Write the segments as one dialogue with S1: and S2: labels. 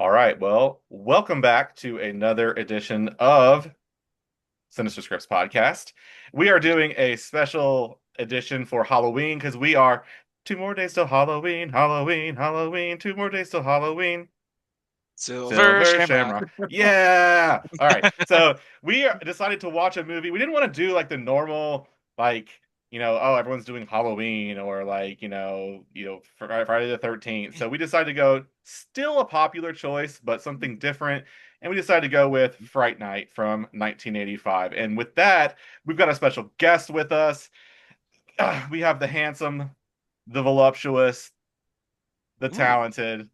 S1: All right, well, welcome back to another edition of Sinister Scripts Podcast. We are doing a special edition for Halloween because we are 2 more days till Halloween, Halloween, Halloween, 2 more days till Halloween.
S2: Silver
S1: Silver
S2: Shamrock.
S1: Shamrock. Yeah. All right. So we decided to watch a movie. We didn't want to do like the normal, like, oh, everyone's doing Halloween or like, Friday the 13th. So we decided to go still a popular choice, but something different. And we decided to go with Fright Night from 1985. And with that, we've got a special guest with us. We have the handsome, the voluptuous, the
S2: Ooh,
S1: talented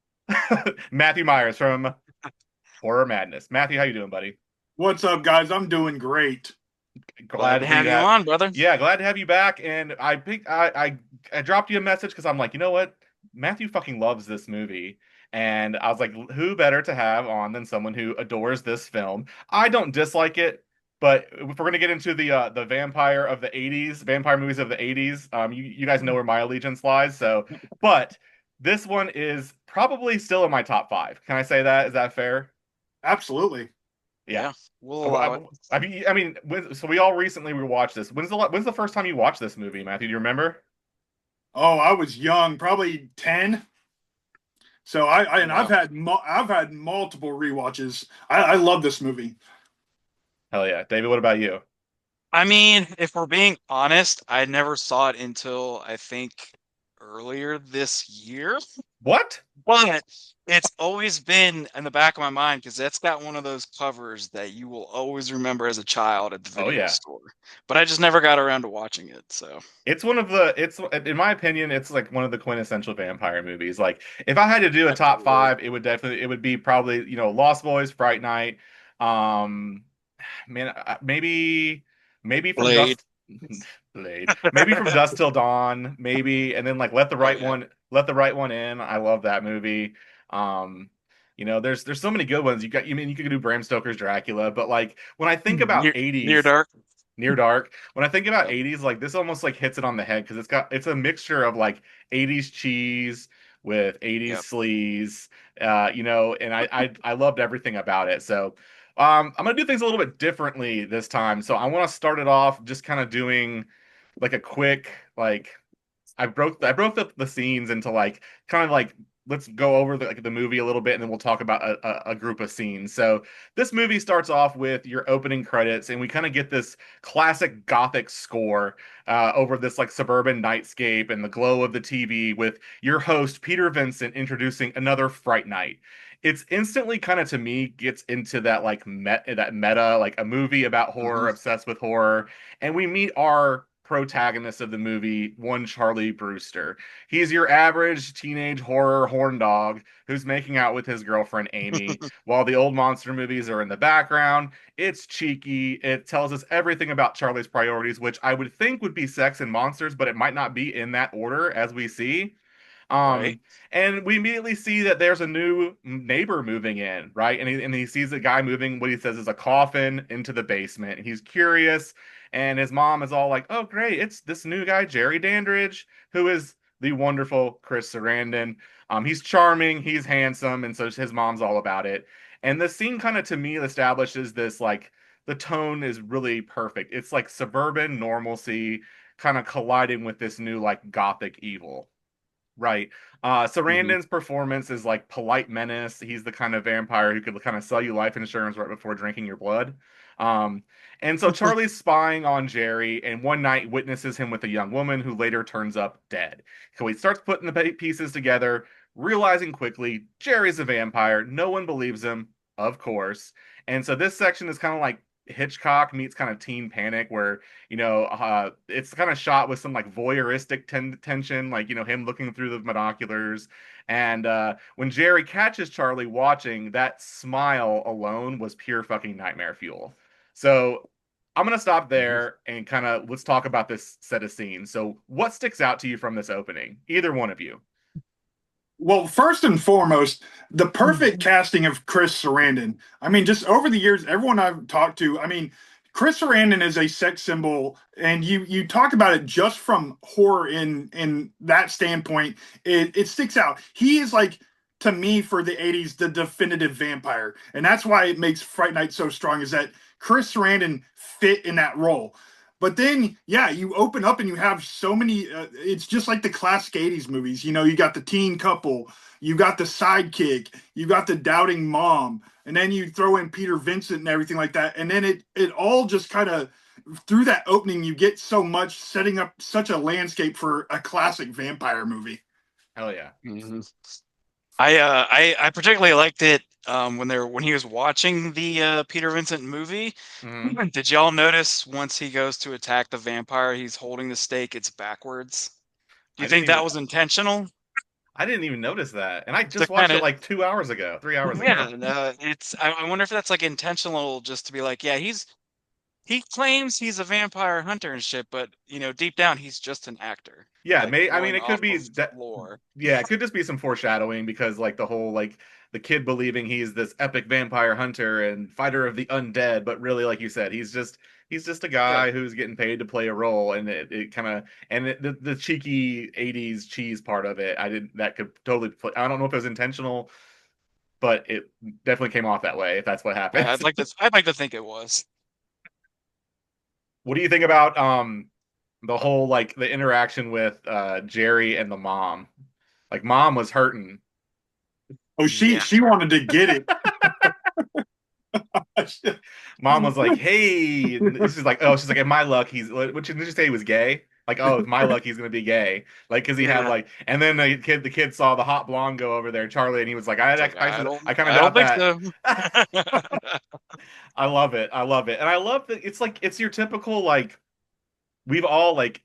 S1: Matthew Myers from Horror Madness. Matthew, how you doing, buddy?
S3: What's up, guys? I'm doing great.
S2: glad
S1: Glad
S2: to
S1: we
S2: have you
S1: have
S2: on, brother.
S1: Yeah, glad to have you back. And I dropped you a message because I'm like, you know what? Matthew fucking loves this movie. And I was like, who better to have on than someone who adores this film? I don't dislike it, but if we're gonna get into the vampire of the 80s, vampire movies of the 80s, you guys know where my allegiance lies. So, but this one is probably still in my top five. Can I say that? Is that fair?
S3: Absolutely.
S1: Yeah.
S2: Yeah, we'll allow it.
S1: So we all recently rewatched this. When's the first time you watched this movie, Matthew? Do you remember?
S3: Oh, I was young, probably 10. So and
S2: Wow.
S3: I've had multiple rewatches. I love this movie.
S1: Hell yeah, David. What about you?
S2: I mean, if we're being honest, I never saw it until I think earlier this year.
S1: What?
S2: But it's always been in the back of my mind because that's got one of those covers that you will always remember as a child at the
S1: Oh
S2: video
S1: yeah,
S2: store. But I just never got around to watching it. So,
S1: it's one of the. It's in my opinion, it's like one of the quintessential vampire movies. Like if I had to do a top
S2: absolutely.
S1: five, it would be probably Lost Boys, Fright Night, um, man, maybe from
S2: Blade.
S1: Dust Blade, maybe from Dust Till Dawn, maybe, and then like
S2: Oh yeah.
S1: Let the Right One In. I love that movie. There's so many good ones. You could do Bram Stoker's Dracula, but like when I think about
S2: Near
S1: 80s,
S2: Dark.
S1: Near Dark, when I think about
S2: Yep.
S1: 80s, like this almost like hits it on the head because it's a mixture of like 80s cheese with 80s
S2: Yep.
S1: sleaze, and I loved everything about it. So I'm gonna do things a little bit differently this time. So I want to start it off just kind of doing like a quick like I broke the scenes into like kind of like let's go over the movie a little bit and then we'll talk about a group of scenes. So this movie starts off with your opening credits and we kind of get this classic gothic score over this like suburban nightscape and the glow of the TV with your host Peter Vincent introducing another Fright Night. It's instantly kind of to me gets into that like that meta like a movie about horror,
S2: Hmm.
S1: obsessed with horror, and we meet our protagonist of the movie, one Charlie Brewster. He's your average teenage horror horn dog who's making out with his girlfriend Amy while the old monster movies are in the background. It's cheeky. It tells us everything about Charlie's priorities, which I would think would be sex and monsters, but it might not be in that order as we see.
S2: Right.
S1: Um, and we immediately see that there's a new neighbor moving in, right? And he sees a guy moving what he says is a coffin into the basement. And he's curious, and his mom is all like, "Oh, great! It's this new guy, Jerry Dandridge, who is the wonderful Chris Sarandon. He's charming, he's handsome, and so his mom's all about it." And the scene kind of to me establishes this like the tone is really perfect. It's like suburban normalcy kind of colliding with this new like gothic evil. Right.
S2: Hmm.
S1: Sarandon's performance is like polite menace. He's the kind of vampire who could kind of sell you life insurance right before drinking your blood. Um, and so Charlie's spying on Jerry, and one night witnesses him with a young woman who later turns up dead. So he starts putting the pieces together, realizing quickly Jerry's a vampire. No one believes him, of course. And so this section is kind of like Hitchcock meets kind of Teen Panic, where it's kind of shot with some like voyeuristic tension, like him looking through the binoculars. And when Jerry catches Charlie watching, that smile alone was pure fucking nightmare fuel. So I'm gonna stop there and kind of let's talk about this set of scenes. So what sticks out to you from this opening? Either one of you.
S3: Well, first and foremost, the perfect casting of Chris Sarandon. I mean, just over the years, everyone I've talked to, I mean, Chris Sarandon is a sex symbol, and you talk about it just from horror in that standpoint. It sticks out. He is like to me for the 80s the definitive vampire. And that's why it makes Fright Night so strong is that Chris Sarandon fit in that role. But then, yeah, you open up and you have so many. It's just like the classic '80s movies. You know, you got the teen couple, you got the sidekick, you got the doubting mom, and then you throw in Peter Vincent and everything like that. And then it all just kind of through that opening, you get so much setting up such a landscape for a classic vampire movie.
S1: Hell yeah.
S2: Mhm. I particularly liked it when he was watching the Peter Vincent movie.
S1: Hmm.
S2: Did y'all notice once he goes to attack the vampire, he's holding the stake, it's backwards? Do
S1: I
S2: you
S1: didn't
S2: think
S1: even
S2: that was intentional?
S1: I didn't even notice that. And I
S2: To
S1: just watched
S2: kind
S1: it
S2: of
S1: like 2 hours ago, 3 hours
S2: yeah,
S1: ago.
S2: and, I wonder if that's like intentional just to be like, yeah, he claims he's a vampire hunter and shit, but deep down he's just an actor,
S1: Yeah,
S2: like
S1: I mean
S2: going
S1: it could
S2: off
S1: be
S2: of
S1: that
S2: lore.
S1: yeah, it could just be some foreshadowing because like the whole like the kid believing he's this epic vampire hunter and fighter of the undead, but really like you said, he's just a
S2: Yeah.
S1: guy who's getting paid to play a role and it kind of the cheeky 80s cheese part of it, I didn't that could totally play, I don't know if it was intentional, but it definitely came off that way if that's what happens.
S2: I'd like to think it was.
S1: What do you think about the whole like the interaction with Jerry and the mom? Like mom was hurting.
S3: Oh, she
S2: Yeah.
S3: she wanted to get it.
S1: Mom was like, "Hey," and this is like, "Oh," she's like, "In my luck, he's." What did you say? He was gay? Like, "Oh, it's my luck, he's gonna be gay." Like, because he had
S2: Yeah.
S1: like, and then the kid saw the hot blonde go over there, Charlie, and he was like,
S2: It's like
S1: I kind of
S2: I don't
S1: doubt
S2: think
S1: that."
S2: so.
S1: I love it. I love it, and I love that it's like it's your typical like we've all like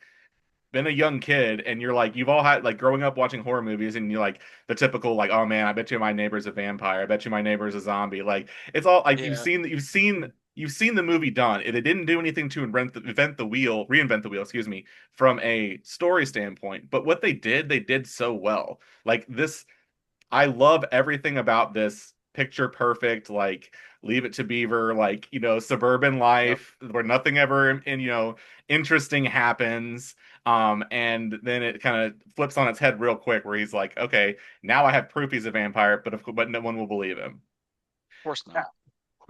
S1: been a young kid and you're like you've all had like growing up watching horror movies and you're like the typical like oh man I bet you my neighbor's a vampire, I bet you my neighbor's a zombie, like it's all like
S2: Yeah.
S1: you've seen the movie done it didn't do anything to reinvent the wheel, excuse me, from a story standpoint, but what they did so well. Like this, I love everything about this picture perfect, like Leave It to Beaver, like, suburban
S2: Yep.
S1: life where nothing ever interesting happens. And then it kind of flips on its head real quick where he's like, okay, now I have proof he's a vampire, but no one will believe him.
S2: Of course not.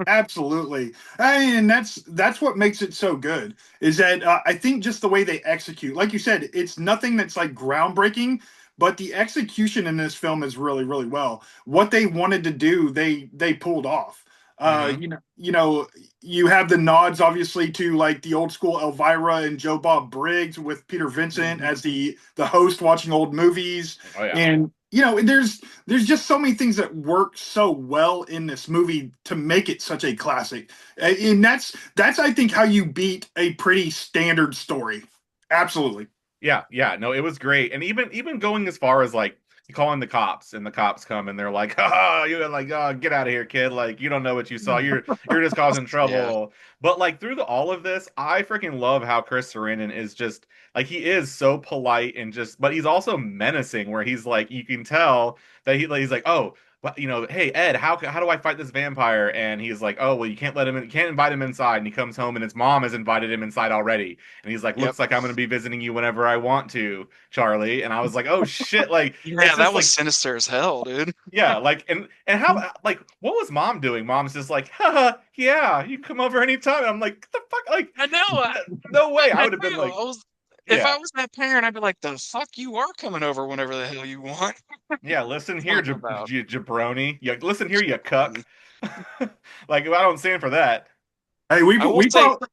S3: Absolutely. And that's what makes it so good is that I think just the way they execute, like you said, it's nothing that's like groundbreaking, but the execution in this film is really, really well. What they wanted to do, they pulled off.
S1: Hmm.
S3: You have the nods obviously to like the old school Elvira and Joe Bob Briggs with Peter Vincent
S2: Mhm.
S3: as the host watching old movies.
S1: Oh yeah.
S3: And there's just so many things that work so well in this movie to make it such a classic. And that's I think how you beat a pretty standard story. Absolutely.
S1: Yeah, yeah, no, it was great, and even going as far as like calling the cops, and the cops come and they're like, "Oh, you like, oh, get out of here, kid! Like, you don't know what you saw. You're just causing
S2: Yeah.
S1: trouble." But like through all of this, I freaking love how Chris Sarandon is just like he is so polite and just, but he's also menacing. Where he's like, you can tell that he's like, "Oh, but hey Ed, how do I fight this vampire?" And he's like, "Oh, well, you can't let him in, you can't invite him inside." And he comes home and his mom has invited him inside already. And he's like,
S2: Yep.
S1: "Looks like I'm going to be visiting you whenever I want to, Charlie." And I was like, "Oh shit!" Like it's
S2: Yeah, that
S1: just
S2: was
S1: like
S2: sinister as hell, dude.
S1: yeah, like and how like what was mom doing? Mom's just like, "Haha, yeah, you come over anytime." I'm like, "What the fuck?" Like
S2: I know.
S1: no way. I
S2: I
S1: would have been
S2: know.
S1: like,
S2: I was If I
S1: yeah.
S2: was that parent, I'd be like, the fuck you are coming over whenever the hell you want.
S1: Yeah, listen here,
S2: Talking about.
S1: jabroni. You listen here, you cuck.
S2: Mhm.
S1: Like I don't stand for that.
S3: Hey, we
S2: I will
S3: we
S2: say
S3: probably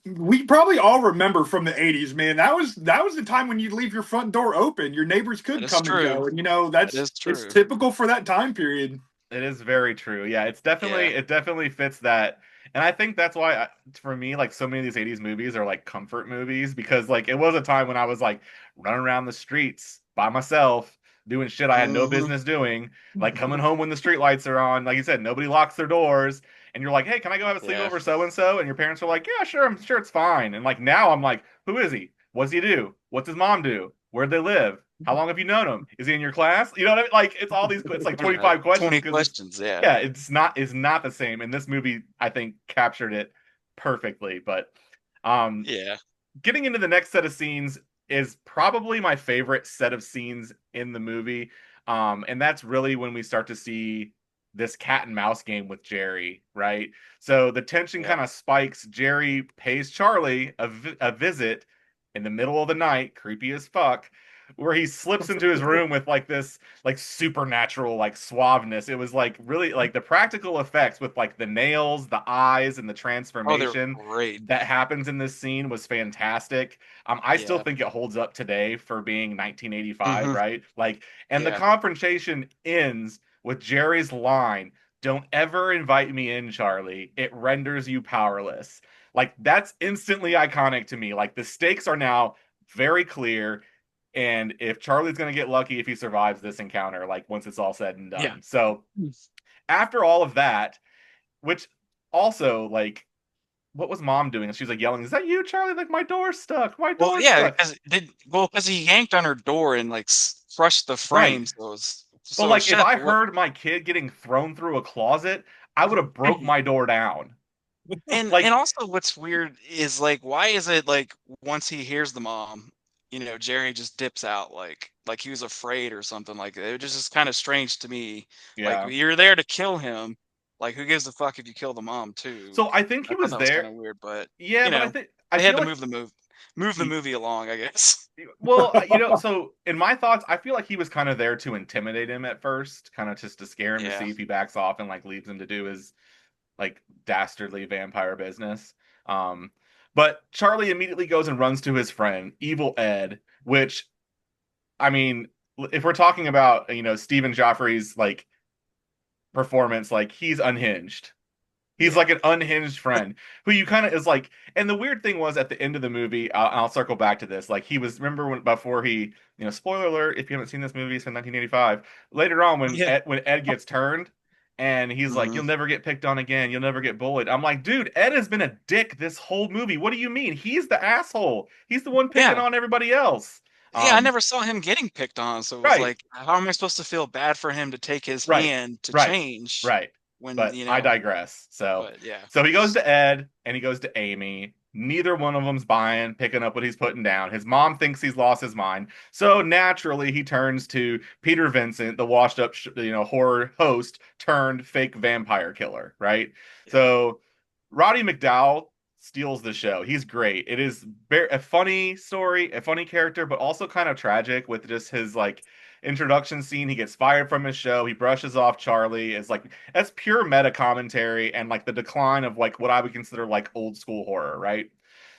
S3: we probably all remember from the '80s, man. That was the time when you'd leave your front door open. Your neighbors
S2: that
S3: could
S2: is
S3: come and
S2: true.
S3: go, and
S2: That is
S3: it's
S2: true.
S3: typical for that time period.
S1: It is very true. Yeah,
S2: Yeah.
S1: it definitely fits that. And I think that's why for me like so many of these 80s movies are like comfort movies because like it was a time when I was like running around the streets by myself doing shit I had no
S2: Hmm.
S1: business doing, like coming home when the street lights are on, like you said, nobody locks their doors and you're like, "Hey, can I go have a
S2: Yeah.
S1: sleepover so and so?" And your parents are like, "Yeah, sure, I'm sure it's fine." And like now I'm like, "Who is he? What's he do? What's his mom do? Where'd they live? How long have you known him? Is he in your class?" You know what I mean? Like it's all these it's like
S2: Yeah.
S1: 25 questions
S2: 20
S1: because it's
S2: questions. Yeah.
S1: yeah, it's not the same. And this movie, I think, captured it perfectly. But um,
S2: Yeah.
S1: getting into the next set of scenes is probably my favorite set of scenes in the movie. And that's really when we start to see this cat and mouse game with Jerry, right? So the tension
S2: Yeah.
S1: kind of spikes. Jerry pays Charlie a visit in the middle of the night, creepy as fuck, where he slips into his room with like this like supernatural like suaveness. It was like really like the practical effects with like the nails, the eyes, and the
S2: Oh, they're
S1: transformation
S2: great.
S1: that happens in this scene was fantastic. I still
S2: Yeah.
S1: think it holds up today for being 1985,
S2: Hmm.
S1: right? Like, and the
S2: Yeah.
S1: confrontation ends with Jerry's line, "Don't ever invite me in, Charlie. It renders you powerless." Like, that's instantly iconic to me. Like, the stakes are now very clear. And if Charlie's going to get lucky if he survives this encounter, like, once it's all said and
S2: Yeah.
S1: done. So, after all of that, which also, like, what was mom doing? And she's like yelling, "Is that you, Charlie? Like, my door's stuck. My
S2: Well,
S1: door's
S2: yeah,
S1: stuck."
S2: because he yanked on her door and like crushed the
S1: Right.
S2: frame,
S1: But,
S2: so it was
S1: like, if
S2: shut.
S1: I
S2: But what?
S1: heard my kid getting thrown through a closet, I would have broke my door down.
S2: And
S1: Like,
S2: also, what's weird is like, why is it like once he hears the mom, Jerry just dips out like he was afraid or something like that. It was just kind of strange to me. Like
S1: yeah.
S2: you're there to kill him. Like who gives a fuck if you kill the mom too?
S1: So I think he
S2: I thought
S1: was
S2: that was kind
S1: there.
S2: of weird, but
S1: Yeah,
S2: you
S1: but
S2: know,
S1: I
S2: they had
S1: feel
S2: to
S1: like
S2: move the movie along, I guess.
S1: well, so in my thoughts, I feel like he was kind of there to intimidate him at first, kind of just to scare him to
S2: Yeah.
S1: see if he backs off and like leaves him to do his like dastardly vampire business. Um, but Charlie immediately goes and runs to his friend, Evil Ed, which I mean, if we're talking about Stephen Joffrey's like performance, like he's unhinged. He's
S2: Yeah.
S1: like an unhinged friend who you kind of is like. And the weird thing was at the end of the movie, I'll circle back to this. Like he was, remember when before he, spoiler alert if you haven't seen this movie since 1985. Later on, when
S2: Yeah.
S1: Ed gets turned, and he's like,
S2: Hmm.
S1: "You'll never get picked on again. You'll never get bullied." I'm like, dude, Ed has been a dick this whole movie. What do you mean? He's the asshole. He's the one picking
S2: Yeah.
S1: on everybody else.
S2: Yeah, I
S1: Um,
S2: never saw him getting picked on, so it was
S1: right,
S2: like, how am I supposed to feel bad for him to take his
S1: right,
S2: hand to
S1: right,
S2: change
S1: right.
S2: when,
S1: But I digress. So,
S2: but yeah.
S1: so he goes to Ed and he goes to Amy. Neither one of them's buying, picking up what he's putting down. His mom thinks he's lost his mind. So naturally, he turns to Peter Vincent, the washed-up, horror host turned fake vampire killer. Right.
S2: Yeah.
S1: So Roddy McDowall steals the show. He's great. It is a funny story, a funny character, but also kind of tragic with just his like introduction scene. He gets fired from his show. He brushes off Charlie. It's like that's pure meta commentary and like the decline of like what I would consider like old school horror, right?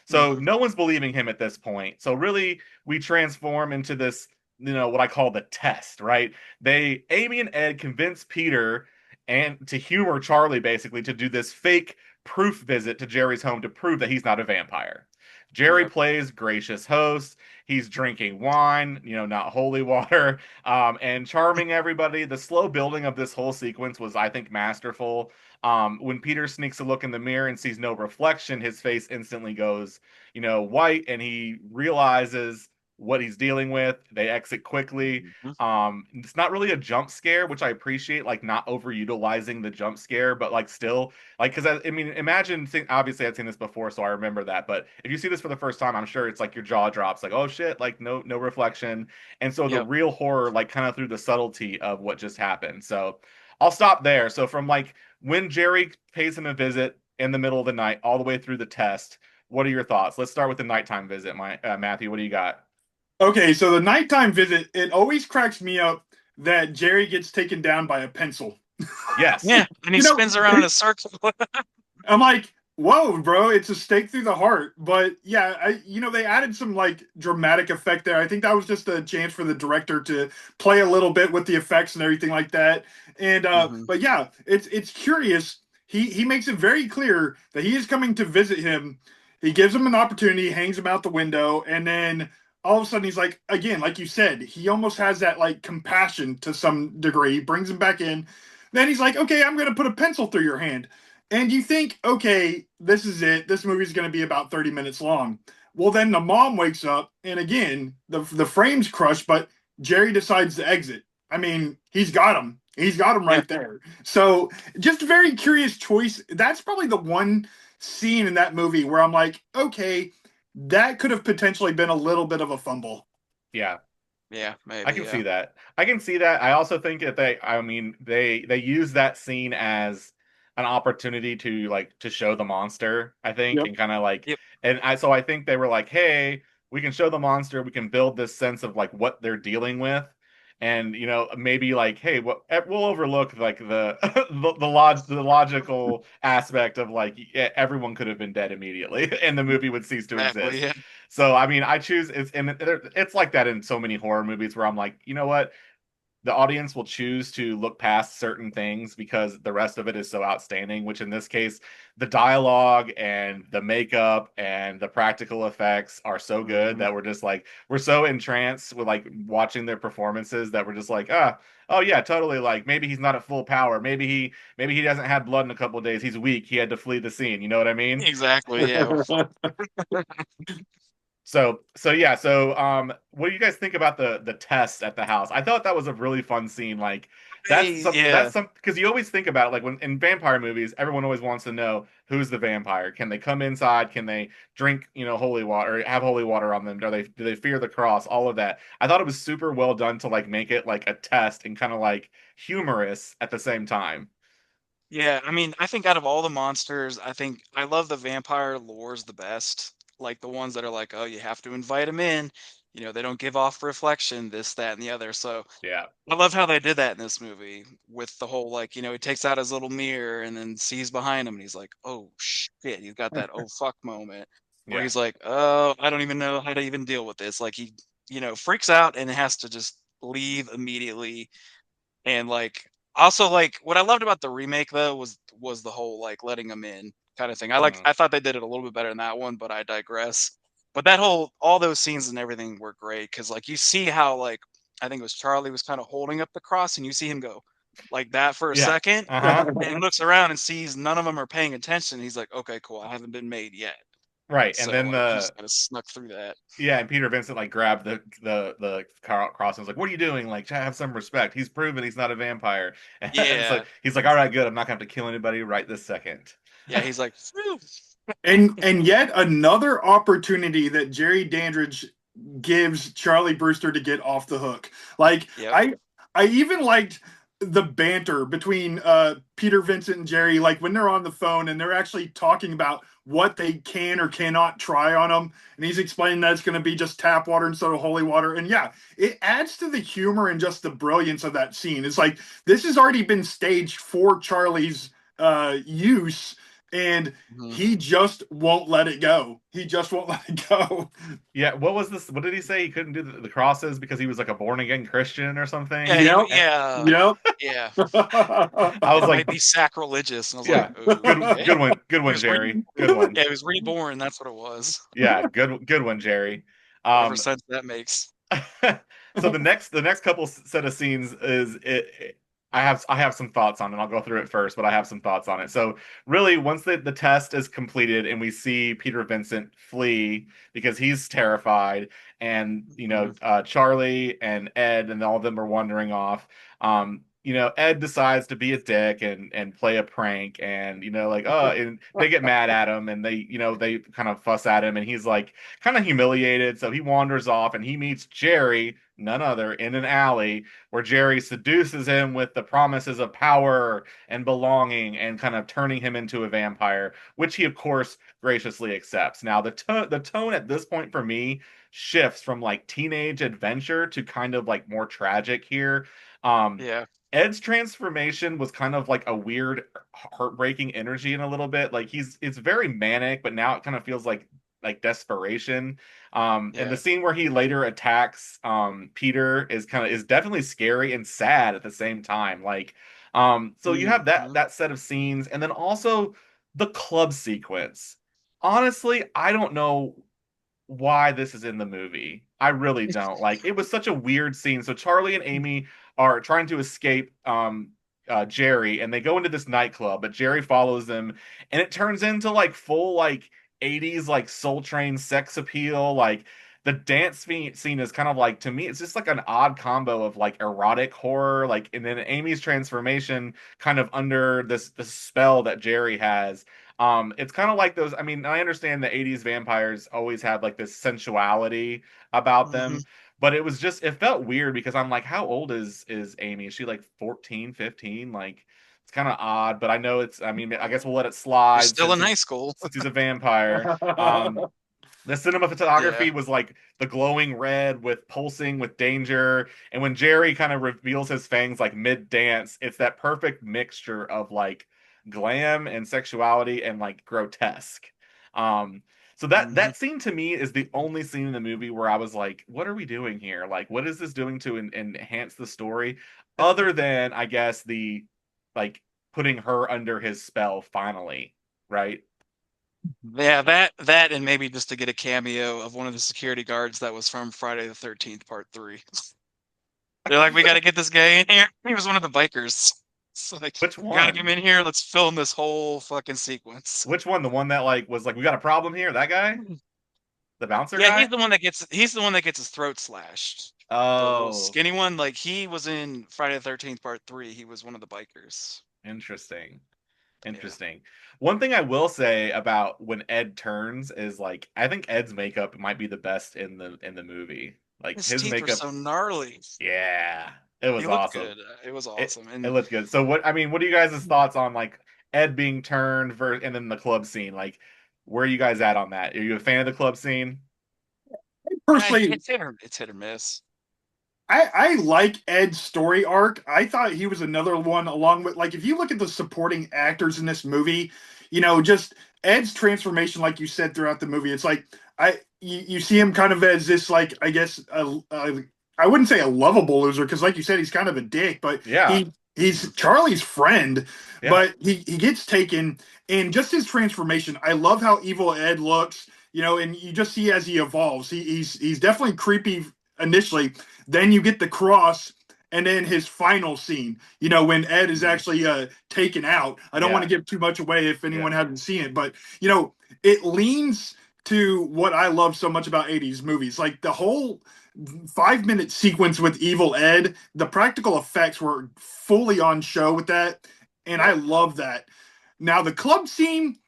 S1: So
S2: Hmm.
S1: no one's believing him at this point. So really, we transform into this, what I call the test, right? Amy and Ed convince Peter and to humor Charlie basically to do this fake proof visit to Jerry's home to prove that he's not a vampire. Jerry
S2: Yep.
S1: plays gracious host. He's drinking wine, not holy water, and charming everybody. The slow building of this whole sequence was, I think, masterful. When Peter sneaks a look in the mirror and sees no reflection, his face instantly goes, white, and he realizes what he's dealing with. They exit quickly.
S2: Hmm.
S1: It's not really a jump scare, which I appreciate, like not overutilizing the jump scare, but like still, like, because I mean, imagine, obviously I'd seen this before, so I remember that. But if you see this for the first time, I'm sure it's like your jaw drops, like, oh shit, like no reflection. And so the
S2: Yep.
S1: real horror, like, kind of through the subtlety of what just happened. So I'll stop there. So from like when Jerry pays him a visit in the middle of the night, all the way through the test, what are your thoughts? Let's start with the nighttime visit. Matthew, what do you got?
S3: Okay, so the nighttime visit, it always cracks me up that Jerry gets taken down by a pencil.
S1: Yes.
S2: Yeah, and he
S3: You know,
S2: spins around in a circle.
S3: I'm like, whoa, bro, it's a stake through the heart. But yeah, they added some like dramatic effect there. I think that was just a chance for the director to play a little bit with the effects and everything like that. And
S2: Hmm.
S3: but yeah, it's curious. He makes it very clear that he is coming to visit him. He gives him an opportunity, hangs him out the window, and then all of a sudden he's like, again, like you said, he almost has that like compassion to some degree. He brings him back in. Then he's like, okay, I'm gonna put a pencil through your hand. And you think, okay, this is it. This movie's going to be about 30 minutes long. Well, then the mom wakes up, and again, the frame's crushed, but Jerry decides to exit. I mean, he's got him. He's got him
S2: Yeah.
S3: right there. So, just a very curious choice. That's probably the one scene in that movie where I'm like, okay, that could have potentially been a little bit of a fumble.
S1: Yeah.
S2: Yeah,
S1: I
S2: maybe.
S1: can see
S2: Yeah.
S1: that. I can see that. I also think that I mean, they use that scene as an opportunity to like to show the monster, I think,
S3: Yep.
S1: and kind of like,
S2: Yep.
S1: and I think they were like, hey, we can show the monster, we can build this sense of like what they're dealing with, and maybe like, hey, we'll overlook like the the logical aspect of like everyone could have been dead immediately, and the movie would cease to
S2: Exactly.
S1: exist.
S2: Yeah.
S1: So I mean, I choose it's like that in so many horror movies where I'm like, you know what? The audience will choose to look past certain things because the rest of it is so outstanding, which in this case, the dialogue and the makeup and the practical effects are so good
S2: Mhm.
S1: that we're just like we're so entranced with like watching their performances that we're just like, oh yeah, totally like maybe he's not at full power. Maybe he doesn't have blood in a couple of days. He's weak. He had to flee the scene. You know what I mean?
S2: Exactly. Yeah.
S1: So yeah, what do you guys think about the test at the house? I thought that was a really fun scene. Like
S2: Yeah.
S1: that's some because you always think about it like when in vampire movies, everyone always wants to know who's the vampire. Can they come inside? Can they drink, holy water, or have holy water on them? Do they fear the cross? All of that. I thought it was super well done to like make it like a test and kind of like humorous at the same time.
S2: Yeah, I mean, I think out of all the monsters, I think I love the vampire lores the best. Like the ones that are like, oh, you have to invite them in. They don't give off reflection, this, that, and the other. So
S1: Yeah.
S2: I love how they did that in this movie with the whole like, he takes out his little mirror and then sees behind him and he's like, oh shit, he's got that oh fuck moment where
S1: Yeah.
S2: he's like, oh, I don't even know how to even deal with this. Like he, freaks out and has to just leave immediately. And, like, also, like, what I loved about the remake, though, was the whole, like, letting them in kinda thing.
S1: Mhm.
S2: I thought they did it a little bit better in that one, but I digress. But that whole all those scenes and everything were great because like, you see how, like, I think it was Charlie was kinda holding up the cross, and you see him go like that for a
S1: Yeah.
S2: second,
S1: Uh-huh.
S2: and he looks around and sees none of them are paying attention. He's like, "Okay, cool. I haven't been made yet."
S1: Right. And
S2: So,
S1: then
S2: like, he just kinda snuck through that.
S1: and Peter Vincent like grabbed the cross and was like, "What are you doing? Like, have some respect. He's proven he's not a vampire." And so
S2: Yeah.
S1: he's like, "All right, good. I'm not gonna have to kill anybody right this second."
S2: Yeah, he's like, "Phew."
S3: And yet another opportunity that Jerry Dandridge gives Charlie Brewster to get off the hook. Like
S2: Yep.
S3: I even liked the banter between Peter Vincent and Jerry, like when they're on the phone and they're actually talking about what they can or cannot try on him, and he's explaining that it's going to be just tap water instead of holy water. And yeah, it adds to the humor and just the brilliance of that scene. It's like this has already been staged for Charlie's use, and
S2: Mhm.
S3: he just won't let it go. He just won't let it go.
S1: Yeah, what was this? What did he say? He couldn't do the crosses because he was like a born again Christian or
S2: Yeah,
S1: something.
S3: Yep.
S2: yeah,
S3: Yep.
S2: yeah.
S1: I was
S2: It
S1: like,
S2: might be sacrilegious, and I was like,
S1: yeah,
S2: "Okay."
S1: good
S2: He
S1: one,
S2: was
S1: Jerry, good one.
S2: yeah, he was reborn, that's what it was.
S1: Yeah, good one, Jerry.
S2: Whatever
S1: Um,
S2: sense that makes.
S1: so the next couple set of scenes I have some thoughts on it. I'll go through it first, but I have some thoughts on it. So really, once the test is completed and we see Peter Vincent flee because he's terrified, and
S2: Mhm,
S1: Charlie and Ed and all of them are wandering off. Ed decides to be a dick and play a prank, and like and they get mad at him, and they kind of fuss at him, and he's like kind of humiliated. So he wanders off and he meets Jerry, none other, in an alley where Jerry seduces him with the promises of power and belonging and kind of turning him into a vampire, which he, of course, graciously accepts. Now, the tone at this point for me shifts from like teenage adventure to kind of like more tragic here. Um,
S2: yeah,
S1: Ed's transformation was kind of like a weird, heartbreaking energy in a little bit. Like it's very manic, but now it kind of feels like desperation. And the
S2: yeah.
S1: scene where he later attacks Peter is definitely scary and sad at the same time. Like, so you have that
S2: Mhm.
S1: that set of scenes, and then also the club sequence. Honestly, I don't know why this is in the movie. I really don't. Like, it was such a weird scene. So Charlie and Amy are trying to escape Jerry, and they go into this nightclub, but Jerry follows them, and it turns into like full like 80s like Soul Train sex appeal. Like the scene is kind of like, to me, it's just like an odd combo of like erotic horror, like, and then Amy's transformation kind of under this spell that Jerry has. It's kind of like those. I mean, I understand the 80s vampires always had like this sensuality about
S2: Mhm.
S1: them, But it was just it felt weird because I'm like, how old is Amy? Is she like 14, 15? Like it's kind of odd, but I know it's I mean, I guess we'll let it
S2: You're
S1: slide
S2: still in high school.
S1: since he's a vampire. The
S2: Yeah.
S1: cinematography was like the glowing red with pulsing with danger. And when Jerry kind of reveals his fangs like mid dance, it's that perfect mixture of like glam and sexuality and like grotesque. Um, so
S2: Hmm.
S1: that scene to me is the only scene in the movie where I was like, what are we doing here? Like, what is this doing to enhance the story? Other than, I guess, the like putting her under his spell finally, right?
S2: Yeah, that and maybe just to get a cameo of one of the security guards that was from Friday the 13th Part 3. They're like, we got to get this guy in here. He was one of the bikers. It's like,
S1: Which
S2: got to get him
S1: one?
S2: in here. Let's film this whole fucking sequence.
S1: Which one? The one that like was like, we got a problem here? That guy? The bouncer
S2: Yeah,
S1: guy?
S2: he's the one that gets his throat slashed. The little
S1: Oh,
S2: skinny one, like he was in Friday the 13th Part 3. He was one of the bikers.
S1: interesting.
S2: Yeah.
S1: Interesting. One thing I will say about when Ed turns is like I think Ed's makeup might be the best in the movie. Like
S2: His
S1: his
S2: teeth were
S1: makeup,
S2: so gnarly.
S1: yeah, it
S2: He
S1: was
S2: looked
S1: awesome.
S2: good. It was
S1: It
S2: awesome.
S1: it
S2: And
S1: looked good. So what I mean, what are you guys' thoughts on like Ed being turned and then the club scene? Like where are you guys at on that? Are you a fan of the club scene?
S3: Personally,
S2: it's hit or miss.
S3: I like Ed's story arc. I thought he was another one along with like if you look at the supporting actors in this movie, just Ed's transformation, like you said throughout the movie. It's like you see him kind of as this like I guess I wouldn't say a lovable loser because like you said he's kind of a dick, but
S1: Yeah.
S3: he's Charlie's friend,
S1: Yeah.
S3: but he gets taken and just his transformation. I love how evil Ed looks. And you just see as he evolves. He's definitely creepy initially, then you get the cross, and then his final scene. When Ed is
S1: Mhm.
S3: actually taken out. I don't want to
S1: Yeah.
S3: give too much away if anyone
S1: Yeah.
S3: hasn't seen it, but it leans to what I love so much about '80s movies, like the whole 5-minute sequence with Evil Ed. The practical effects were fully on show with that, and I
S1: Yep.
S3: love that. Now the club scene,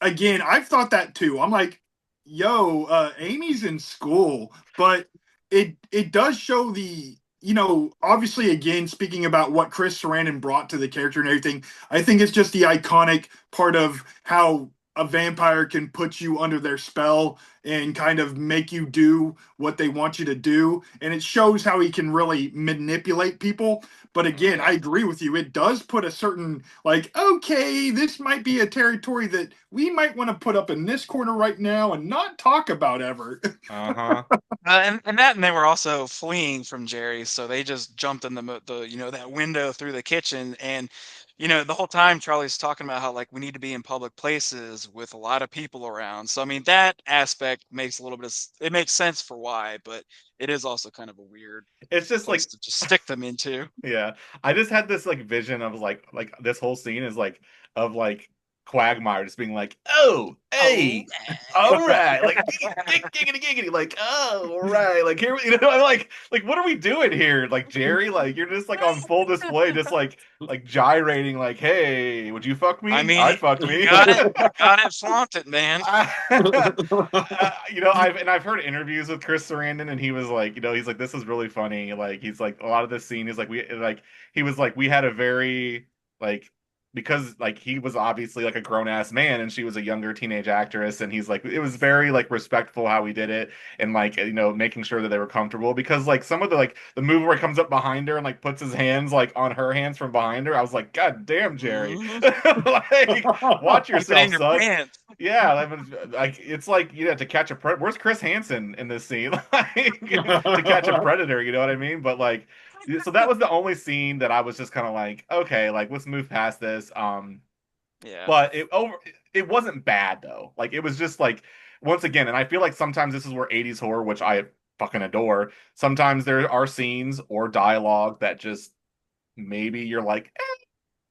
S3: again, I've thought that too. I'm like, yo, Amy's in school, but it does show obviously again speaking about what Chris Sarandon brought to the character and everything. I think it's just the iconic part of how a vampire can put you under their spell and kind of make you do what they want you to do, and it shows how he can really manipulate people. But
S1: Oh
S3: again,
S1: yeah.
S3: I agree with you. It does put a certain, like, okay, this might be a territory that we might want to put up in this corner right now and not talk about ever.
S1: Uh-huh.
S2: And they were also fleeing from Jerry, so they just jumped in that window through the kitchen, and the whole time Charlie's talking about how like we need to be in public places with a lot of people around. So I mean that aspect makes a little bit it makes sense for why, but it is also kind of a weird
S1: It's just
S2: place
S1: like
S2: to just stick them into.
S1: yeah. I just had this like vision of like this whole scene is like of like Quagmire just being like, "Oh,
S2: Oh,
S1: hey, all right, like giggity giggity, like oh, all right, like here, I'm like what are we doing here, like Jerry, like you're just like on full display, just like gyrating, like hey, would you fuck
S2: I
S1: me?
S2: mean,
S1: I'd fuck
S2: you
S1: me.
S2: got it, you got it, flaunt it, man.
S1: I've heard interviews with Chris Sarandon, and he was like, he's like, this is really funny. Like, he's like, a lot of this scene is like, he was like, we had a very like because like he was obviously like a grown ass man, and she was a younger teenage actress, and he's like, it was very like respectful how he did it, and like making sure that they were comfortable because like some of the move where he comes up behind her and like puts his hands like on her hands from behind her, I was like, God damn, Jerry,
S2: Mhm.
S1: like watch
S2: Keep it in
S1: yourself,
S2: your
S1: son.
S2: pants.
S1: Yeah, like it's like to catch a predator. Where's Chris Hansen in this scene? Like to catch a predator, you know what I mean? But like, so that was the only scene that I was just kind of like, okay, like let's move past this.
S2: Yeah.
S1: But it wasn't bad though. Like it was just like once again, and I feel like sometimes this is where '80s horror, which I fucking adore. Sometimes there are scenes or dialogue that just maybe you're like,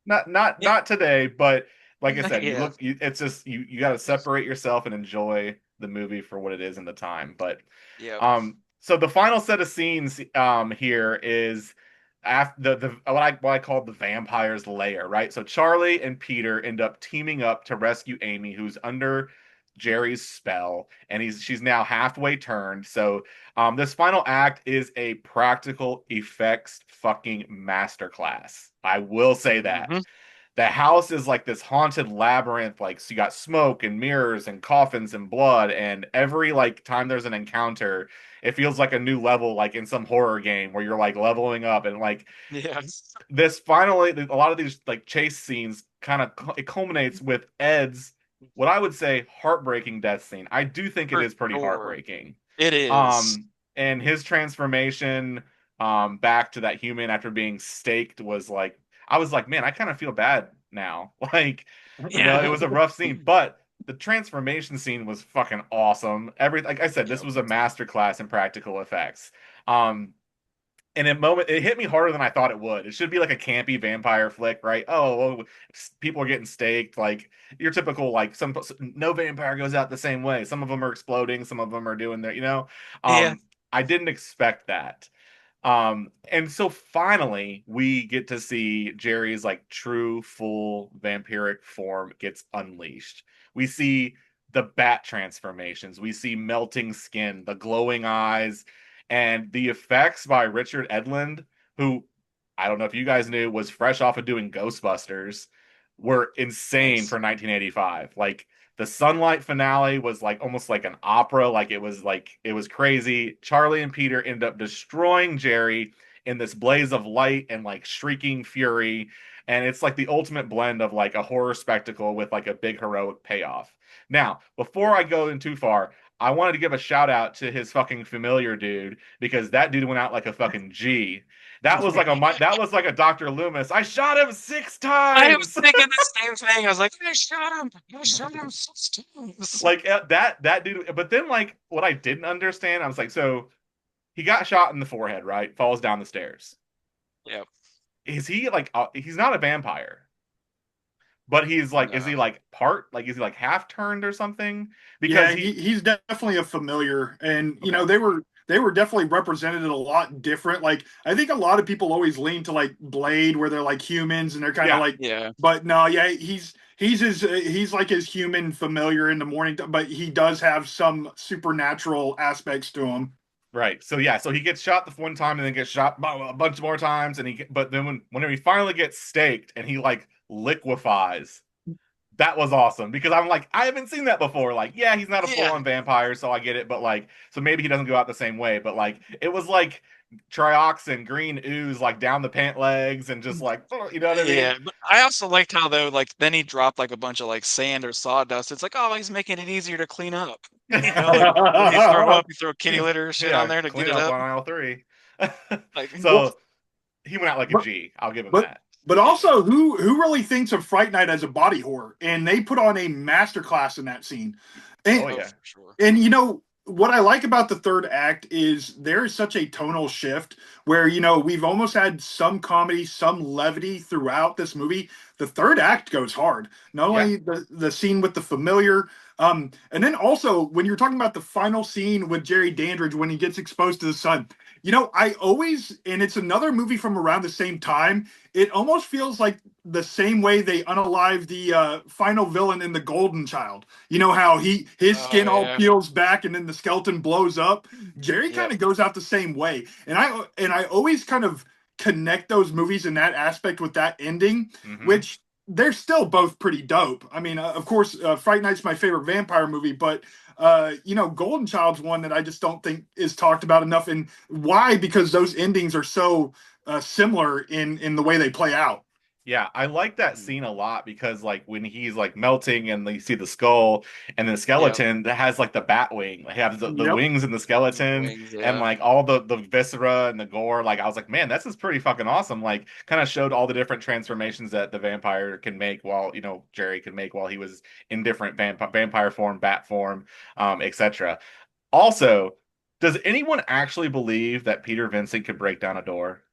S2: Yeah.
S1: not today, but like I said,
S2: Yeah.
S1: it's just you got to separate yourself and enjoy the movie for what it is in the time. But
S2: Yep.
S1: so the final set of scenes here is after the what I call the vampire's lair, right? So Charlie and Peter end up teaming up to rescue Amy, who's under Jerry's spell, and she's now halfway turned. So this final act is a practical effects fucking masterclass. I will say that.
S2: Mm-hmm.
S1: The house is like this haunted labyrinth, like so you got smoke and mirrors and coffins and blood, and every like time there's an encounter, it feels like a new level, like in some horror game where you're like leveling up, and like
S2: Yes.
S1: this finally a lot of these like chase scenes kind of it culminates with Ed's what I would say heartbreaking death scene. I do think it
S2: For
S1: is pretty
S2: sure.
S1: heartbreaking.
S2: It is.
S1: And his transformation back to that human after being staked was like I was like, man, I kind of feel bad now. Like, it
S2: Yeah.
S1: was a rough scene, but the transformation scene was fucking awesome. Like I said, this
S2: Yep.
S1: was a masterclass in practical effects. And it hit me harder than I thought it would. It should be like a campy vampire flick, right? Oh, well, people are getting staked, like your typical like no vampire goes out the same way. Some of them are exploding, some of them are doing their.
S2: Yeah.
S1: I didn't expect that. And so finally we get to see Jerry's like true full vampiric form gets unleashed. We see the bat transformations, we see melting skin, the glowing eyes, and the effects by Richard Edlund, who I don't know if you guys knew was fresh off of doing Ghostbusters, were insane
S2: Nice.
S1: for 1985. Like the sunlight finale was like almost like an opera, like it was crazy. Charlie and Peter end up destroying Jerry in this blaze of light and like shrieking fury, and it's like the ultimate blend of like a horror spectacle with like a big heroic payoff. Now, before I go in too far, I wanted to give a shout out to his fucking familiar dude, because that dude went out like a fucking G. That was like a Dr. Loomis. I shot him six
S2: I was
S1: times.
S2: thinking the same thing. I was like, I shot him. I shot him 6 times.
S1: Like that dude. But then like what I didn't understand, I was like, so he got shot in the forehead, right? Falls down the stairs.
S2: Yep.
S1: Is he like he's not a vampire, but he's like, is he
S2: No.
S1: like is he like half turned or something? Because
S3: Yeah, he's definitely a familiar, and
S1: okay,
S3: they were definitely represented a lot different. Like I think a lot of people always lean to like Blade, where they're like humans and they're kind of
S1: yeah,
S3: like,
S2: Yeah.
S3: but no, yeah, he's like his human familiar in the morning, but he does have some supernatural aspects to him.
S1: right. So yeah, so he gets shot the one time and then gets shot a bunch more times, and but then whenever he finally gets staked and he like liquefies, that was awesome, because I'm like, I haven't seen that before. Like, yeah, he's not a full
S2: Yeah.
S1: on vampire, so I get it, but like, so maybe he doesn't go out the same way, but like, it was like trioxin, green ooze, like down the pant legs, and just like, you know what I mean?
S2: Yeah. But I also liked how though, like then he dropped like a bunch of like sand or sawdust. It's like, oh, he's making it easier to clean up. Like when you throw up, you throw kitty litter shit on
S1: Yeah,
S2: there to get
S1: clean
S2: it
S1: up
S2: up.
S1: on aisle three.
S2: Like
S3: Well,
S1: So he went out like a
S3: but
S1: G. I'll give him
S3: but
S1: that.
S3: but
S2: yeah.
S3: also, who really thinks of Fright Night as a body horror? And they put on a masterclass in that scene. And
S1: Oh
S2: Oh,
S1: yeah,
S2: for sure.
S3: And what I like about the third act is there is such a tonal shift where we've almost had some comedy, some levity throughout this movie. The third act goes hard. Not
S1: yeah,
S3: only the scene with the familiar, and then also when you're talking about the final scene with Jerry Dandridge when he gets exposed to the sun. I always, and it's another movie from around the same time. It almost feels like the same way they unalive the final villain in The Golden Child. You know how his
S2: Oh
S3: skin all
S2: yeah.
S3: peels back and then the skeleton blows up. Jerry kind
S2: Yep.
S3: of goes out the same way, and I always kind of connect those movies in that aspect with that ending,
S1: mm-hmm.
S3: which they're still both pretty dope. I mean, of course, Fright Night's my favorite vampire movie, but Golden Child's one that I just don't think is talked about enough. And why? Because those endings are so similar in the way they play out.
S1: Yeah, I like that
S2: Mhm.
S1: scene a lot, because like when he's like melting and you see the skull and the
S2: Yep.
S1: skeleton that has like the bat wing, like have the
S3: Yep.
S1: wings and the skeleton
S2: Wings.
S1: and
S2: Yeah.
S1: like all the viscera and the gore. Like I was like, man, this is pretty fucking awesome. Like kind of showed all the different transformations that the vampire can make, while Jerry could make while he was in different vampire form, bat form, etc. Also, does anyone actually believe that Peter Vincent could break down a door?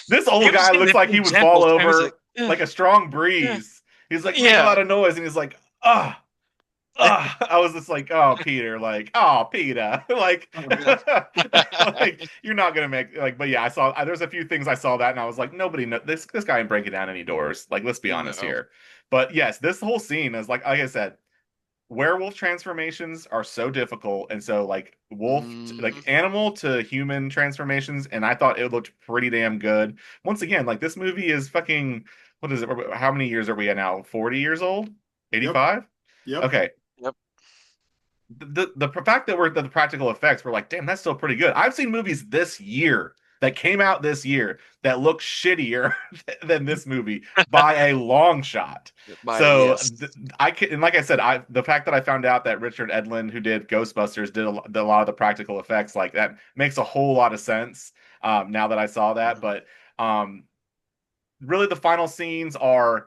S1: This
S2: He
S1: old
S2: was
S1: guy
S2: getting
S1: looks
S2: it
S1: like he
S2: pretty
S1: would
S2: gentle
S1: fall
S2: too. He's like,
S1: over like a strong
S2: yeah,
S1: breeze. He's like, make a
S2: yeah.
S1: lot of noise, and he's like, ah. I was just like, oh, Peter, like, oh, Peter, like,
S3: Oh, yeah.
S1: like you're not gonna make like, but yeah, I saw there's a few things I saw that and I was like, nobody know this guy ain't breaking down any doors. Like, let's be honest
S2: No.
S1: here. But yes, this whole scene is like I said, werewolf transformations are so difficult, and so like like
S2: Mhm.
S1: animal to human transformations, and I thought it looked pretty damn good. Once again, like this movie is fucking what is it? How many years are we at now? 40 years old?
S3: Yep.
S1: 85?
S3: Yep.
S1: Okay,
S2: Yep.
S1: the fact that we're the practical effects, we're like, damn, that's still pretty good. I've seen movies this year that came out this year that look shittier than this movie by a long shot. So
S2: Yes.
S1: I can, and like I said, I the fact that I found out that Richard Edlund, who did Ghostbusters, did a lot of the practical effects, like that makes a whole lot of sense. Now that I saw that,
S2: Mhm.
S1: but um, really the final scenes are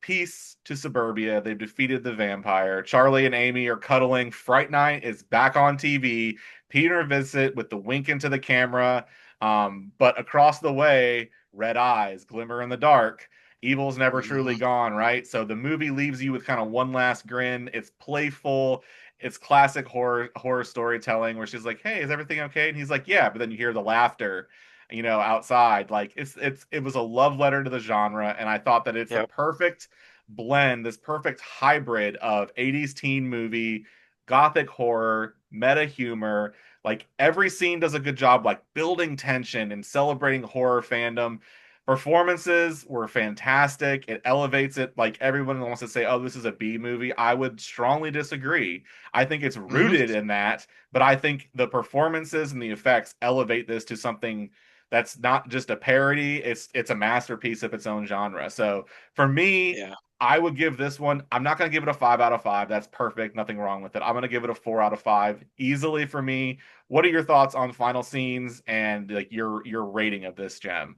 S1: peace to suburbia. They've defeated the vampire. Charlie and Amy are cuddling. Fright Night is back on TV. Peter visits with the wink into the camera. But across the way, red eyes glimmer in the dark. Evil's never truly
S2: Mhm.
S1: gone, right? So the movie leaves you with kind of one last grin. It's playful. It's classic horror storytelling where she's like, "Hey, is everything okay?" And he's like, "Yeah," but then you hear the laughter, outside. Like it was a love letter to the genre, and I thought that it's the
S2: Yep.
S1: perfect blend, this perfect hybrid of 80s teen movie, gothic horror, meta humor. Like every scene does a good job, like building tension and celebrating horror fandom. Performances were fantastic. It elevates it. Like everyone wants to say, oh, this is a B movie. I would strongly disagree. I think it's
S2: Mhm.
S1: rooted in that, but I think the performances and the effects elevate this to something that's not just a parody. It's a masterpiece of its own genre. So for me,
S2: Yeah.
S1: I would give this one. I'm not going to give it a 5 out of 5. That's perfect. Nothing wrong with it. I'm going to give it a 4 out of 5 easily for me. What are your thoughts on final scenes and like your rating of this gem?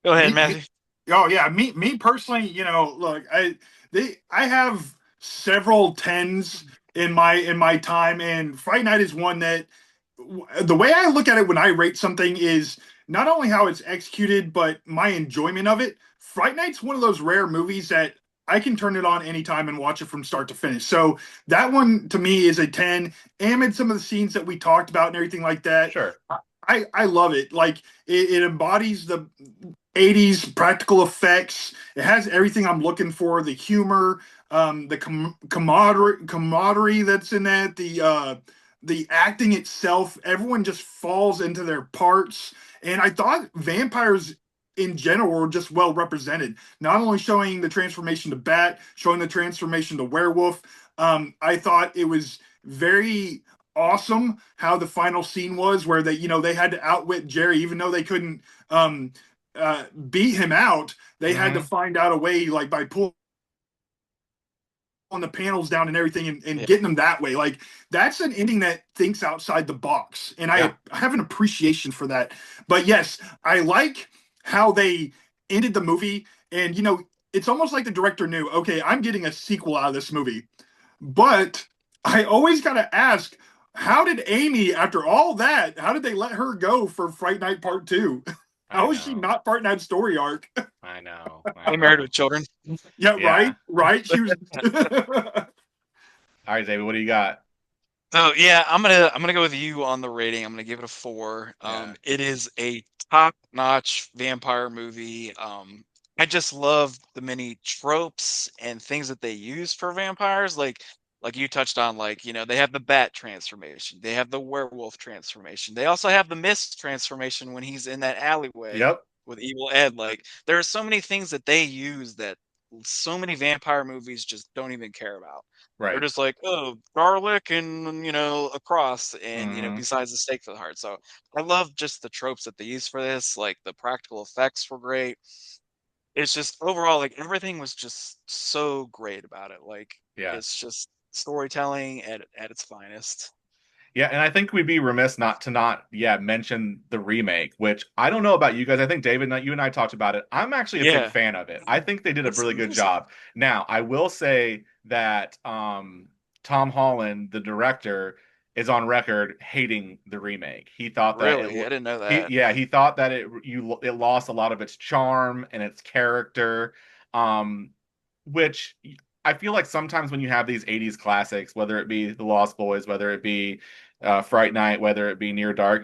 S2: Go ahead,
S3: Me, me
S2: Matthew.
S3: oh yeah, me personally, look, I have several tens in my time, and Fright Night is one that the way I look at it when I rate something is not only how it's executed, but my enjoyment of it. Fright Night's one of those rare movies that I can turn it on anytime and watch it from start to finish. So that one to me is a 10. Amid some of the scenes that we talked about and everything like that,
S1: Sure.
S3: I love it. Like it embodies the 80s practical effects. It has everything I'm looking for. The humor, the camaraderie that's in that, the acting itself. Everyone just falls into their parts. And I thought vampires in general were just well represented. Not only showing the transformation to bat, showing the transformation to werewolf. I thought it was very awesome how the final scene was, where they had to outwit Jerry, even though they couldn't beat him out. They had to
S1: Mm-hmm.
S3: find out a way, like by pulling the panels down and everything, and
S2: Yeah.
S3: getting them that way. Like that's an ending that thinks outside the box, and
S1: Yeah.
S3: I have an appreciation for that. But yes, I like how they ended the movie, and it's almost like the director knew, okay, I'm getting a sequel out of this movie. But I always got to ask, how did Amy, after all that, how did they let her go for Fright Night Part 2?
S1: I
S3: How is she
S1: know.
S3: not part in that story arc?
S1: I know. I
S2: I'm married
S1: know.
S2: with children.
S3: Yeah,
S1: Yeah.
S3: right, right. She was.
S1: All right, David, what do you got?
S2: So yeah, I'm gonna go with you on the rating. I'm gonna give it a 4.
S1: Yeah.
S2: It is a top-notch vampire movie. I just love the many tropes and things that they use for vampires. Like you touched on, like, they have the bat transformation, they have the werewolf transformation, they also have the mist transformation when he's in that alleyway
S1: Yep.
S2: with Evil Ed. Like there are so many things that they use that so many vampire movies just don't even care about. They're
S1: Right.
S2: just like, oh, garlic and a cross and
S1: Mm-hmm.
S2: besides the stake for the heart. So I love just the tropes that they use for this. Like the practical effects were great. It's just overall, like, everything was just so great about it. Like
S1: Yeah.
S2: it's just storytelling at its finest.
S1: Yeah, and I think we'd be remiss not to not mention the remake, which I don't know about you guys. I think David, you and I talked about it. I'm actually a big
S2: Yeah,
S1: fan of it. I think they did a
S2: it's
S1: really good
S2: amazing.
S1: job. Now, I will say that Tom Holland, the director, is on record hating the remake. He thought that
S2: Really, I didn't know
S1: he
S2: that.
S1: yeah, he thought that it lost a lot of its charm and its character. Um which I feel like sometimes when you have these 80s classics, whether it be The Lost Boys, whether it be Fright Night, whether it be Near Dark,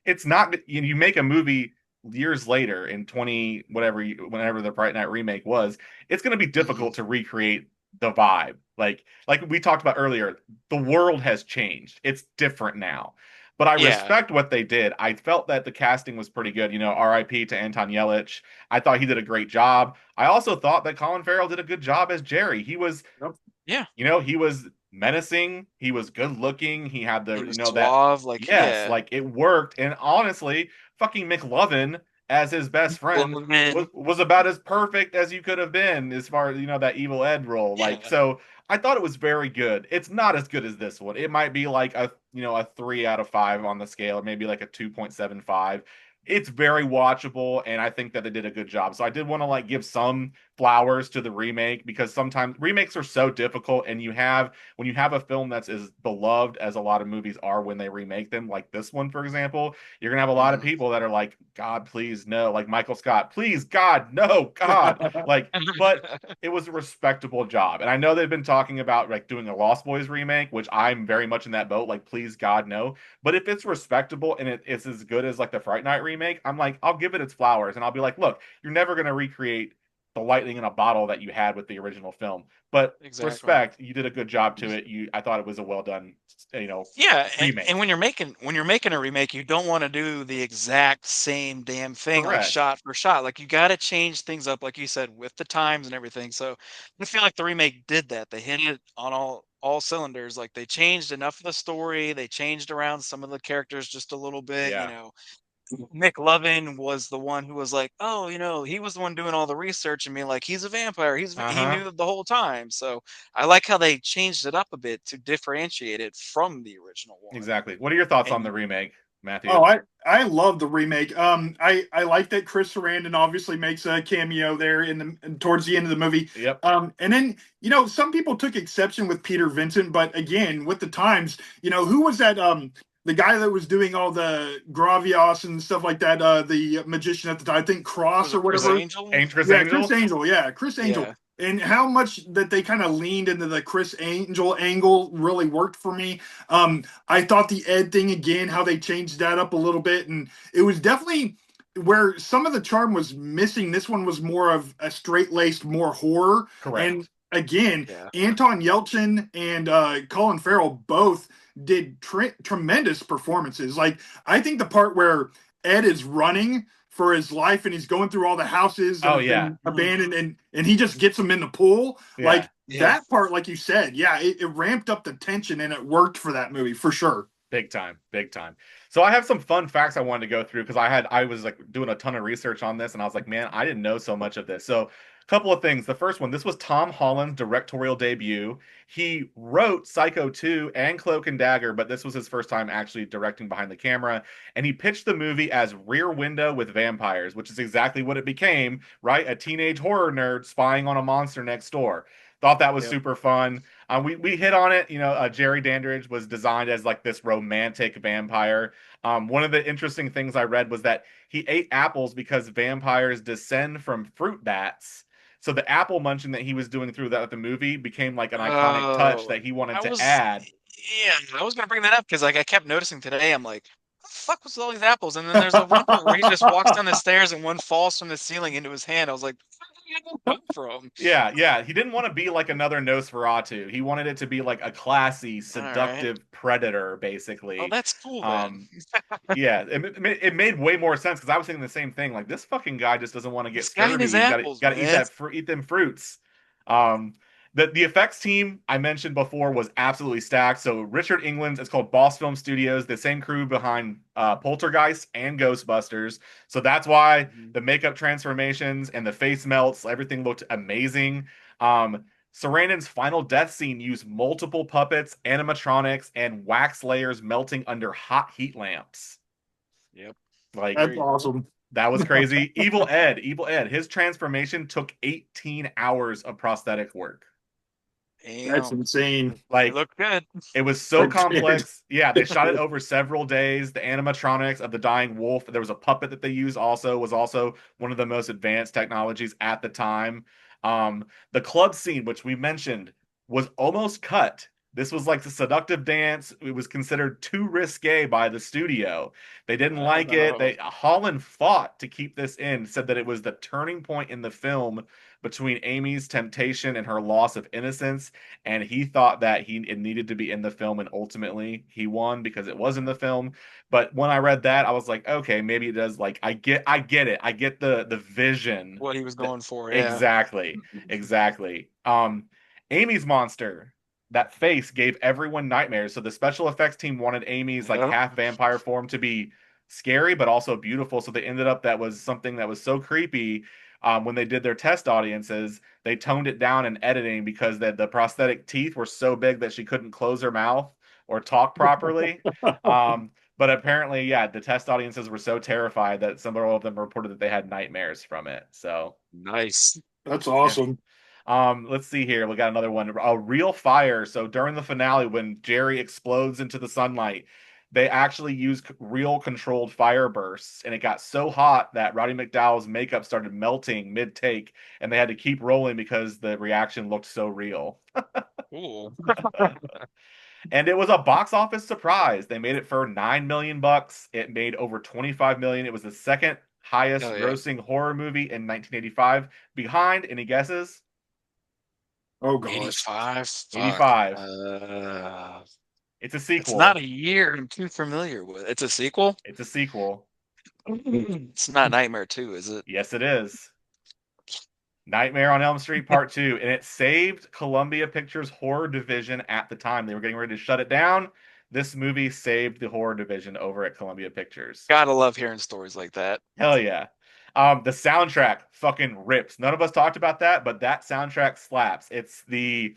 S1: it's not you make a movie years later in 20 whatever whenever the Fright Night remake was, it's going to be
S2: Mhm.
S1: difficult to recreate the vibe. Like we talked about earlier, the world has changed. It's different now. But I
S2: Yeah.
S1: respect what they did. I felt that the casting was pretty good. RIP to Anton Yelich. I thought he did a great job. I also thought that Colin Farrell did a good job as Jerry.
S3: Yep.
S1: He was menacing. He was good looking. He had
S2: He
S1: the,
S2: was
S1: that,
S2: suave, like,
S1: yes,
S2: yeah.
S1: like it worked. And honestly, fucking McLovin as his best friend
S2: Well, man,
S1: was about as perfect as you could have been as far as, that Evil Ed role. Like,
S2: yeah.
S1: so I thought it was very good. It's not as good as this one. It might be like a 3 out of 5 on the scale, or maybe like a 2.75. It's very watchable, and I think that they did a good job. So I did want to like give some flowers to the remake, because sometimes remakes are so difficult, and when you have a film that's as beloved as a lot of movies are when they remake them, like this one, for example, you're gonna have a lot of
S2: Mhm.
S1: people that are like, God, please no, like Michael Scott, please, God, no, God. Like, but it was a respectable job. And I know they've been talking about like doing a Lost Boys remake, which I'm very much in that boat, like, please, God, no. But if it's respectable and it's as good as like the Fright Night remake, I'm like, I'll give it its flowers, and I'll be like, look, you're never gonna recreate the lightning in a bottle that you had with the original film. But
S2: Exactly.
S1: respect, you did a good job to it. I thought it was a well done,
S2: Yeah, and
S1: remake.
S2: when you're making a remake, you don't want to do the exact same damn thing, like
S1: Correct.
S2: shot for shot. Like you got to change things up, like you said, with the times and everything. So I feel like the remake did that. They hit it on all cylinders. Like they changed enough of the story. They changed around some of the characters just a little bit.
S1: Yeah.
S2: Nick Lovin was the one who was like, oh, he was the one doing all the research and being like, he's a vampire. He
S1: Uh-huh.
S2: knew the whole time. So I like how they changed it up a bit to differentiate it from the original one.
S1: Exactly. What are your thoughts on
S2: And
S1: the remake,
S3: Oh,
S1: Matthew?
S3: I love the remake. I like that Chris Sarandon obviously makes a cameo there towards the end of the movie.
S1: Yep.
S3: And then some people took exception with Peter Vincent, but again with the times, who was that? The guy that was doing all the Gravios and stuff like that, the magician at the time, I think
S2: was
S3: Cross or
S2: it Chris
S3: whatever.
S2: Angel?
S1: Ain't Chris
S3: Yeah, Chris
S1: Angel?
S3: Angel. Yeah, Chris Angel.
S2: Yeah.
S3: And how much that they kind of leaned into the Chris Angel angle really worked for me. I thought the Ed thing again, how they changed that up a little bit, and it was definitely where some of the charm was missing. This one was more of a straight laced, more horror. And
S1: Correct.
S3: again,
S2: Yeah.
S3: Anton Yelchin and Colin Farrell both did tremendous performances. Like I think the part where Ed is running for his life and he's going through all the houses that
S1: Oh
S3: have
S1: yeah.
S3: been abandoned, and he just gets them in the pool,
S1: Yeah.
S3: like
S2: Yeah.
S3: that part, like you said, yeah, it ramped up the tension and it worked for that movie for sure.
S1: Big time, big time. So I have some fun facts I wanted to go through, because I was like doing a ton of research on this, and I was like, man, I didn't know so much of this. So a couple of things. The first one, this was Tom Holland's directorial debut. He wrote Psycho 2 and Cloak and Dagger, but this was his first time actually directing behind the camera. And he pitched the movie as Rear Window with Vampires, which is exactly what it became, right? A teenage horror nerd spying on a monster next door. Thought that was
S2: Yep.
S1: super fun. We hit on it. Jerry Dandridge was designed as like this romantic vampire. One of the interesting things I read was that he ate apples because vampires descend from fruit bats. So the apple munching that he was doing through the movie became like an iconic touch
S2: Oh,
S1: that he wanted
S2: I
S1: to
S2: was
S1: add.
S2: yeah, I was gonna bring that up because like I kept noticing today, I'm like, what the fuck was all these apples? And then there's a one part where he just walks down the stairs and one falls from the ceiling into his hand. I was like, where did that come from?
S1: Yeah, yeah. He didn't want to be like another Nosferatu. He wanted it to be like a classy,
S2: All right.
S1: seductive predator,
S2: Oh,
S1: basically.
S2: that's cool then.
S1: Um, Yeah, it made way more sense, because I was thinking the same thing. Like, this fucking guy just doesn't want to get
S2: This guy and his
S1: scurvy. He's
S2: apples,
S1: got to eat
S2: man.
S1: that eat them fruits. Um, the effects team I mentioned before was absolutely stacked. So Richard England's, it's called Boss Film Studios, the same crew behind Poltergeist and Ghostbusters. So that's why
S2: Mhm.
S1: the makeup transformations and the face melts, everything looked amazing. Sarandon's final death scene used multiple puppets, animatronics, and wax layers melting under hot heat lamps.
S2: Yep.
S1: Like,
S3: That's
S2: Agreed.
S3: awesome.
S1: that was crazy. Evil Ed, his transformation took 18 hours of prosthetic work.
S3: That's
S2: Damn.
S3: insane.
S2: It
S1: Like,
S2: looked good.
S1: it was so
S3: It did.
S1: complex. Yeah, they shot it over several days. The animatronics of the dying wolf, there was a puppet that they used also, was also one of the most advanced technologies at the time. The club scene, which we mentioned, was almost cut. This was like the seductive dance. It was considered too risque by the studio. They didn't
S2: Oh
S1: like it.
S2: no.
S1: Holland fought to keep this in, said that it was the turning point in the film between Amy's temptation and her loss of innocence, and he thought that it needed to be in the film, and ultimately he won because it was in the film. But when I read that, I was like, okay, maybe it does. Like, I get it. I get the vision.
S2: What he was
S1: That,
S2: going for, yeah.
S1: exactly, exactly. Amy's monster, that face gave everyone nightmares. So the special effects team wanted Amy's like
S2: Yep.
S1: half vampire form to be scary but also beautiful. So they ended up that was something that was so creepy. When they did their test audiences, they toned it down in editing because the prosthetic teeth were so big that she couldn't close her mouth or talk properly. But apparently, yeah, the test audiences were so terrified that several of them reported that they had nightmares from it. So,
S2: Nice.
S3: That's
S1: yeah.
S3: awesome.
S1: Let's see here. We got another one. A real fire. So during the finale, when Jerry explodes into the sunlight, they actually used real controlled fire bursts, and it got so hot that Roddy McDowall's makeup started melting mid-take, and they had to keep rolling because the reaction looked so real.
S2: Cool.
S1: And it was a box office surprise. They made it for 9 million bucks. It made over 25 million. It was the second highest
S2: Oh yeah.
S1: grossing horror movie in 1985. Behind, any guesses?
S3: Oh gosh.
S2: 85. Fuck.
S1: 85. It's a
S2: It's not
S1: sequel.
S2: a year I'm too familiar with. It's a sequel?
S1: It's a sequel.
S2: It's not Nightmare 2, is it?
S1: Yes, it is. Nightmare on Elm Street Part 2. And it saved Columbia Pictures horror division at the time. They were getting ready to shut it down. This movie saved the horror division over at Columbia Pictures.
S2: Gotta love hearing stories like that.
S1: Hell yeah. The soundtrack fucking rips. None of us talked about that, but that soundtrack slaps. It's the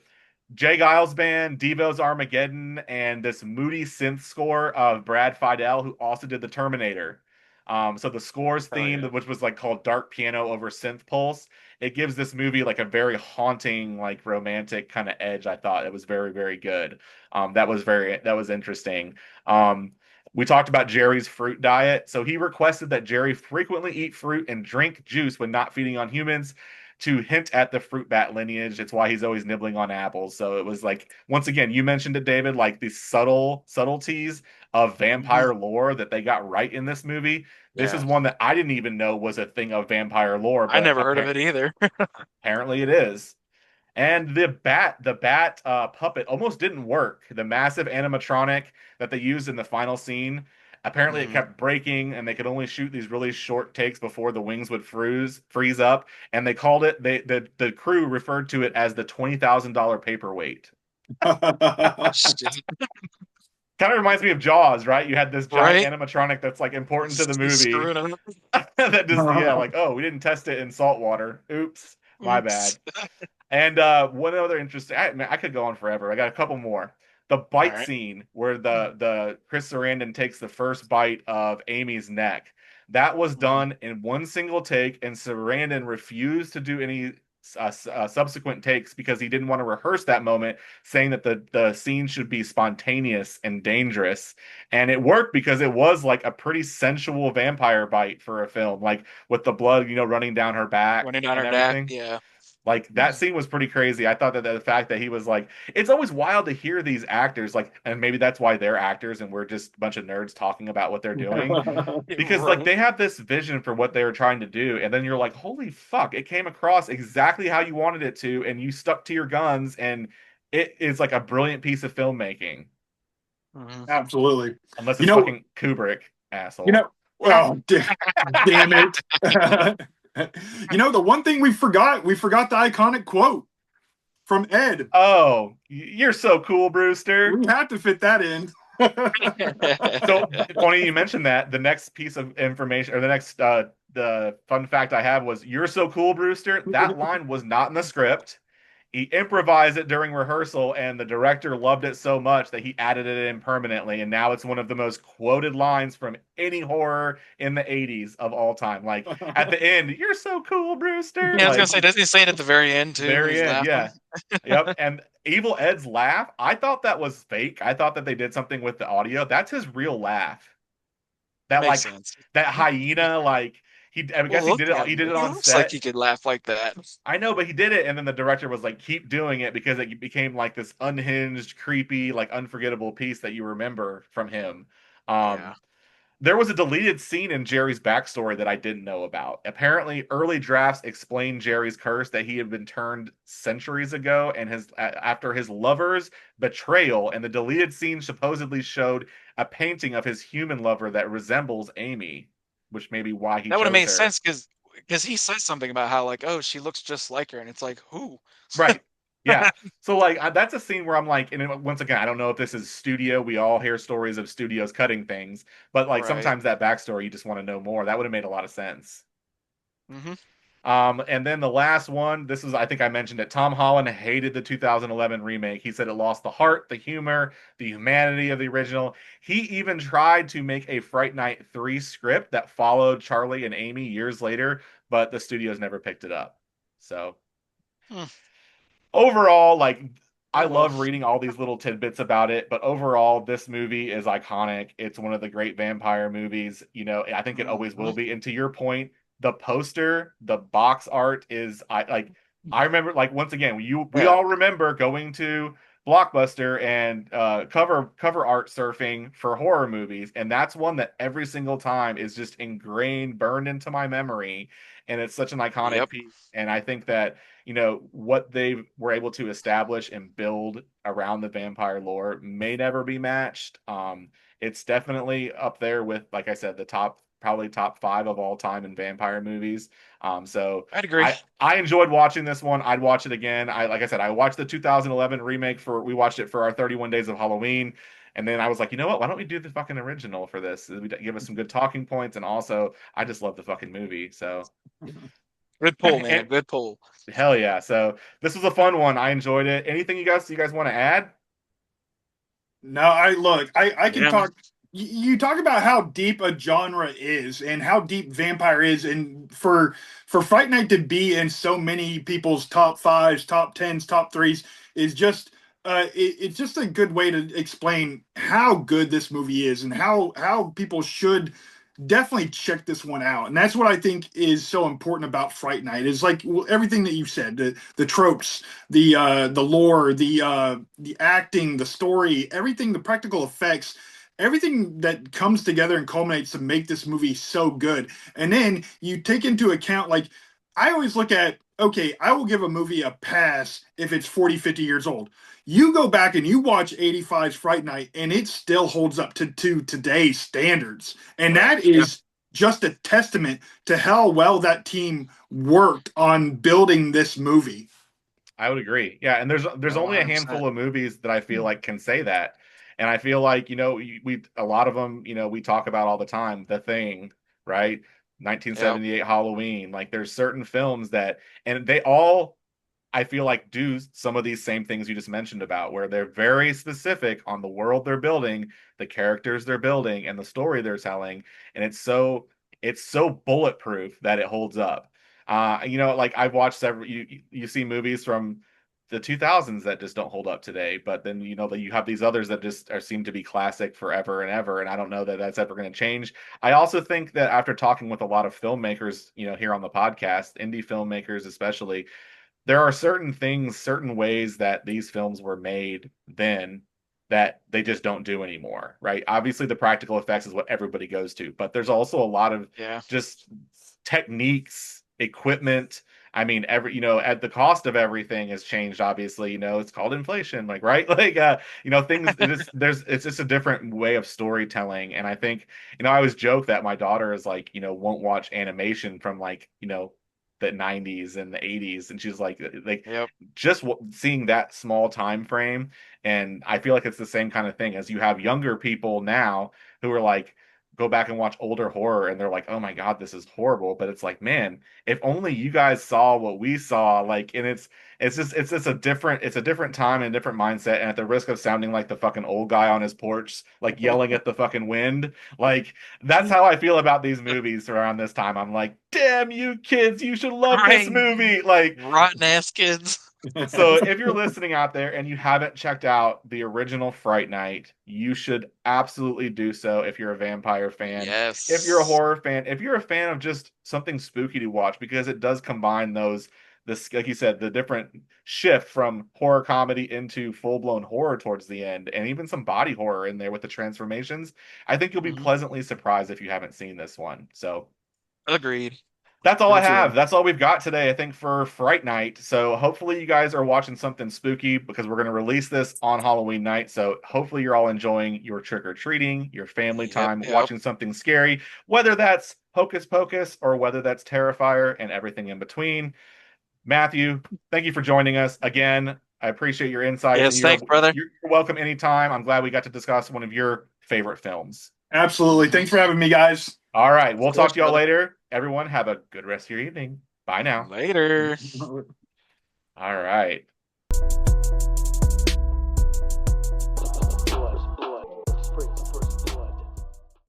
S1: Jay Giles Band, Devo's Armageddon, and this moody synth score of Brad Fidel, who also did the Terminator. So the scores
S2: Oh
S1: theme,
S2: yeah.
S1: which was like called Dark Piano over Synth Pulse, it gives this movie like a very haunting, like romantic kind of edge. I thought it was very, very good. That was interesting. We talked about Jerry's fruit diet. So he requested that Jerry frequently eat fruit and drink juice when not feeding on humans to hint at the fruit bat lineage. It's why he's always nibbling on apples. So it was like, once again, you mentioned it, David, like these subtleties of
S2: Mhm.
S1: vampire lore that they got right in this movie. This is
S2: Yeah.
S1: one that I didn't even know was a thing of vampire lore,
S2: I
S1: but
S2: never heard of it either.
S1: apparently it is. And the bat puppet almost didn't work. The massive animatronic that they used in the final scene, apparently it
S2: Mhm.
S1: kept breaking, and they could only shoot these really short takes before the wings would freeze up. And they called it the crew referred to it as the $20,000 paperweight.
S2: Shit.
S1: Kind of reminds me of Jaws, right? You had this giant
S2: Right?
S1: animatronic that's like important to the
S2: Just
S1: movie
S2: screwing up.
S1: that just yeah, like oh, we didn't test it in salt water. Oops, my bad.
S2: Oops.
S1: And one other interesting, man, I could go on forever. I got a couple more. The
S2: All
S1: bite
S2: right.
S1: scene where the Chris Sarandon takes the first bite of Amy's neck. That was
S2: Mhm.
S1: done in one single take, and Sarandon refused to do any subsequent takes because he didn't want to rehearse that moment, saying that the scene should be spontaneous and dangerous. And it worked because it was like a pretty sensual vampire bite for a film, like with the blood, running down her back
S2: Running down
S1: and
S2: her neck.
S1: everything.
S2: Yeah.
S1: Like that scene was pretty crazy. I thought that the fact that he was like, it's always wild to hear these actors like, and maybe that's why they're actors and we're just a bunch of nerds talking about what they're doing because like
S2: Right.
S1: they have this vision for what they were trying to do, and then you're like, holy fuck, it came across exactly how you wanted it to, and you stuck to your guns, and it is like a brilliant piece of filmmaking,
S2: Mhm.
S3: Absolutely.
S1: unless
S3: You
S1: it's
S3: know,
S1: fucking Kubrick,
S3: you
S1: asshole.
S3: know, well, damn it. The one thing we forgot the iconic quote from Ed.
S1: Oh, you're so cool, Brewster.
S3: We had to fit that in.
S1: So funny you mentioned that. The next piece of information, or the next the fun fact I have was, "You're so cool, Brewster." That line was not in the script. He improvised it during rehearsal, and the director loved it so much that he added it in permanently. And now it's one of the most quoted lines from any horror in the '80s of all time. Like at the end, "You're so cool, Brewster."
S2: Yeah, I was gonna
S1: Like
S2: say, doesn't he say it at the very end too when
S1: very
S2: he's
S1: end,
S2: laughing?
S1: yeah. Yep. And Evil Ed's laugh, I thought that was fake. I thought that they did something with the audio. That's his real laugh. That
S2: Makes
S1: like
S2: sense.
S1: that hyena, like I
S2: Well,
S1: guess he
S2: look
S1: did it.
S2: at
S1: He
S2: him.
S1: did it
S2: He
S1: on
S2: looks like
S1: set.
S2: he could laugh like that.
S1: I know, but he did it, and then the director was like, "Keep doing it," because it became like this unhinged, creepy, like unforgettable piece that you remember from him.
S2: Yeah.
S1: Um, there was a deleted scene in Jerry's backstory that I didn't know about. Apparently, early drafts explained Jerry's curse that he had been turned centuries ago, and after his lover's betrayal. And the deleted scene supposedly showed a painting of his human lover that resembles Amy, which may be why he
S2: That would have
S1: chose
S2: made
S1: her.
S2: sense because he says something about how like, oh, she looks just like her, and it's like, who?
S1: Right. Yeah. So like that's a scene where I'm like, and once again, I don't know if this is studio. We all hear stories of studios cutting things, but like
S2: Right.
S1: sometimes that backstory you just want to know more. That would have made a lot of sense.
S2: Mm-hmm.
S1: And then the last one, this is I think I mentioned it. Tom Holland hated the 2011 remake. He said it lost the heart, the humor, the humanity of the original. He even tried to make a Fright Night 3 script that followed Charlie and Amy years later, but the studios never picked it up. So
S2: Hmm.
S1: overall, like I
S2: Oh well.
S1: love reading all these little tidbits about it, but overall, this movie is iconic. It's one of the great vampire movies. I think it always
S2: Mm-hmm.
S1: will be. And to your point, the poster, the box art is I remember like once again, we
S2: Yeah.
S1: all remember going to Blockbuster and cover art surfing for horror movies, and that's one that every single time is just ingrained, burned into my memory, and it's such an iconic
S2: Yep.
S1: piece. And I think that what they were able to establish and build around the vampire lore may never be matched. It's definitely up there with, like I said, the probably top five of all time in vampire movies. So
S2: I'd agree.
S1: I enjoyed watching this one. I'd watch it again. Like I said, I watched the 2011 remake we watched it for our 31 Days of Halloween. And then I was like, you know what? Why don't we do the fucking original for this? It would give us some good talking points, and also I just love the fucking movie. So
S2: Good pull, man. Good pull.
S1: hell yeah. So this was a fun one. I enjoyed it. Anything you guys want to add?
S3: No, I can
S2: Yeah, man.
S3: talk. You talk about how deep a genre is and how deep vampire is, and for Fright Night to be in so many people's top fives, top tens, top threes is just it's just a good way to explain how good this movie is and how people should definitely check this one out. And that's what I think is so important about Fright Night is like everything that you said, the tropes, the lore, the acting, the story, everything, the practical effects, everything that comes together and culminates to make this movie so good. And then you take into account, like, I always look at, okay, I will give a movie a pass if it's 40, 50 years old. You go back and you watch 85's Fright Night, and it still holds up to today's standards. And
S1: Right.
S3: that
S2: Yeah.
S3: is just a testament to how well that team worked on building this movie.
S1: I would agree. Yeah, and there's
S2: Oh,
S1: only a
S2: 100%.
S1: handful of movies that I feel like can say that. And I feel like, we a lot of them, we talk about all the time. The Thing, right?
S2: Yep.
S1: 1978 Halloween. Like there's certain films that and they all I feel like do some of these same things you just mentioned about where they're very specific on the world they're building, the characters they're building, and the story they're telling, and it's so bulletproof that it holds up. Like I've watched several. You see movies from the 2000s that just don't hold up today, but then that you have these others that just seem to be classic forever and ever, and I don't know that that's ever going to change. I also think that after talking with a lot of filmmakers, here on the podcast, indie filmmakers especially, there are certain things, certain ways that these films were made then that they just don't do anymore, right? Obviously, the practical effects is what everybody goes to, but there's also a lot of
S2: Yeah.
S1: just techniques, equipment. I mean, at the cost of everything has changed. Obviously, it's called inflation, like right, like things. It's just a different way of storytelling, and I think I always joke that my daughter is like won't watch animation from like the 90s and the 80s, and she's like
S2: Yep.
S1: just seeing that small time frame. And I feel like it's the same kind of thing as you have younger people now who are like go back and watch older horror and they're like, oh my god, this is horrible. But it's like, man, if only you guys saw what we saw. Like, and it's just a different time and a different mindset. And at the risk of sounding like the fucking old guy on his porch like yelling at the fucking wind, like that's how I feel about these movies around this time. I'm like, damn you kids, you should love this
S2: Right.
S1: movie. Like,
S2: Rotten ass kids.
S1: So if you're listening out there and you haven't checked out the original Fright Night, you should absolutely do so if you're a vampire fan. If you're a
S2: Yes.
S1: horror fan, if you're a fan of just something spooky to watch, because it does combine this, like you said, the different shift from horror comedy into full-blown horror towards the end, and even some body horror in there with the transformations. I think you'll be
S2: Mhm.
S1: pleasantly surprised if you haven't seen this one. So
S2: Agreed.
S1: that's all I
S2: True, true.
S1: have. That's all we've got today, I think, for Fright Night. So hopefully you guys are watching something spooky because we're going to release this on Halloween night. So hopefully you're all enjoying your trick-or-treating, your family
S2: Yep,
S1: time,
S2: yep.
S1: watching something scary, whether that's Hocus Pocus or whether that's Terrifier and everything in between. Matthew, thank you for joining us again. I appreciate your insights, and
S2: Yes, thanks, brother.
S1: you're welcome anytime. I'm glad we got to discuss one of your favorite films.
S3: Absolutely.
S2: Mhm.
S3: Thanks for having me, guys.
S1: All right,
S2: Of
S1: we'll talk
S2: course,
S1: to y'all
S2: brother.
S1: later. Everyone, have a good rest of your evening. Bye now.
S2: Later.
S1: All right.